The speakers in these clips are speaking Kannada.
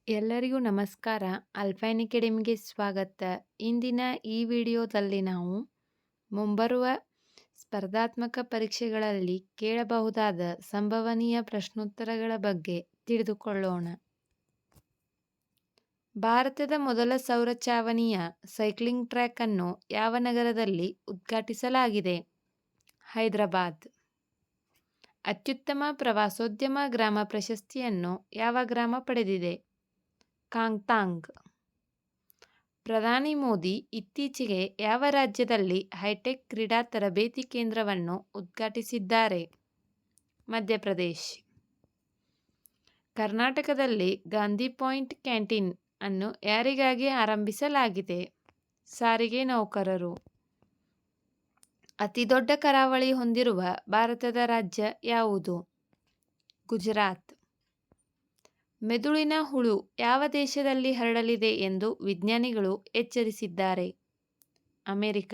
ಎಲ್ಲರಿಗೂ ನಮಸ್ಕಾರ. ಅಲ್ಪೈನ್ ಅಕಾಡೆಮಿಗೆ ಸ್ವಾಗತ. ಇಂದಿನ ಈ ವಿಡಿಯೋದಲ್ಲಿ ನಾವು ಮುಂಬರುವ ಸ್ಪರ್ಧಾತ್ಮಕ ಪರೀಕ್ಷೆಗಳಲ್ಲಿ ಕೇಳಬಹುದಾದ ಸಂಭವನೀಯ ಪ್ರಶ್ನೋತ್ತರಗಳ ಬಗ್ಗೆ ತಿಳಿದುಕೊಳ್ಳೋಣ. ಭಾರತದ ಮೊದಲ ಸೌರ ಚಾವಣಿಯ ಸೈಕ್ಲಿಂಗ್ ಟ್ರ್ಯಾಕ್ ಅನ್ನು ಯಾವ ನಗರದಲ್ಲಿ ಉದ್ಘಾಟಿಸಲಾಗಿದೆ? ಹೈದರಾಬಾದ್. ಅತ್ಯುತ್ತಮ ಪ್ರವಾಸೋದ್ಯಮ ಗ್ರಾಮ ಪ್ರಶಸ್ತಿಯನ್ನು ಯಾವ ಗ್ರಾಮ ಪಡೆದಿದೆ? ಕಾಂಗ್ತಾಂಗ್. ಪ್ರಧಾನಿ ಮೋದಿ ಇತ್ತೀಚೆಗೆ ಯಾವ ರಾಜ್ಯದಲ್ಲಿ ಹೈಟೆಕ್ ಕ್ರೀಡಾ ತರಬೇತಿ ಕೇಂದ್ರವನ್ನು ಉದ್ಘಾಟಿಸಿದ್ದಾರೆ? ಮಧ್ಯಪ್ರದೇಶ್. ಕರ್ನಾಟಕದಲ್ಲಿ ಗಾಂಧಿ ಪಾಯಿಂಟ್ ಕ್ಯಾಂಟೀನ್ ಅನ್ನು ಯಾರಿಗಾಗಿ ಆರಂಭಿಸಲಾಗಿದೆ? ಸಾರಿಗೆ ನೌಕರರು. ಅತಿದೊಡ್ಡ ಕರಾವಳಿ ಹೊಂದಿರುವ ಭಾರತದ ರಾಜ್ಯ ಯಾವುದು? ಗುಜರಾತ್. ಮೆದುಳಿನ ಹುಳು ಯಾವ ದೇಶದಲ್ಲಿ ಹರಡಲಿದೆ ಎಂದು ವಿಜ್ಞಾನಿಗಳು ಎಚ್ಚರಿಸಿದ್ದಾರೆ? ಅಮೆರಿಕ.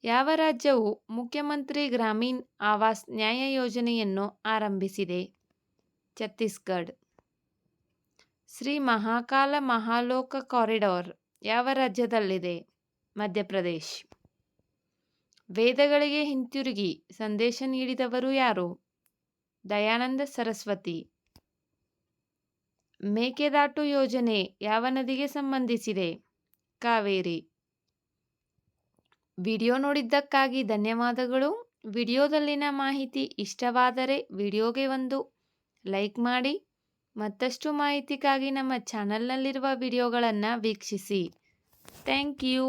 ಯಾವ ರಾಜ್ಯವು ಮುಖ್ಯಮಂತ್ರಿ ಗ್ರಾಮೀಣ್ ಆವಾಸ್ ನ್ಯಾಯ ಯೋಜನೆಯನ್ನು ಆರಂಭಿಸಿದೆ? ಛತ್ತೀಸ್ಗಢ. ಶ್ರೀ ಮಹಾಕಾಲ ಮಹಾಲೋಕ ಕಾರಿಡಾರ್ ಯಾವ ರಾಜ್ಯದಲ್ಲಿದೆ? ಮಧ್ಯಪ್ರದೇಶ್. ವೇದಗಳಿಗೆ ಹಿಂತಿರುಗಿ ಸಂದೇಶ ನೀಡಿದವರು ಯಾರು? ದಯಾನಂದ ಸರಸ್ವತಿ. ಮೇಕೆದಾಟು ಯೋಜನೆ ಯಾವ ನದಿಗೆ ಸಂಬಂಧಿಸಿದೆ? ಕಾವೇರಿ. ವಿಡಿಯೋ ನೋಡಿದ್ದಕ್ಕಾಗಿ ಧನ್ಯವಾದಗಳು. ವಿಡಿಯೋದಲ್ಲಿನ ಮಾಹಿತಿ ಇಷ್ಟವಾದರೆ ವಿಡಿಯೋಗೆ ಒಂದು ಲೈಕ್ ಮಾಡಿ. ಮತ್ತಷ್ಟು ಮಾಹಿತಿಗಾಗಿ ನಮ್ಮ ಚಾನಲ್ನಲ್ಲಿರುವ ವಿಡಿಯೋಗಳನ್ನು ವೀಕ್ಷಿಸಿ. Thank you.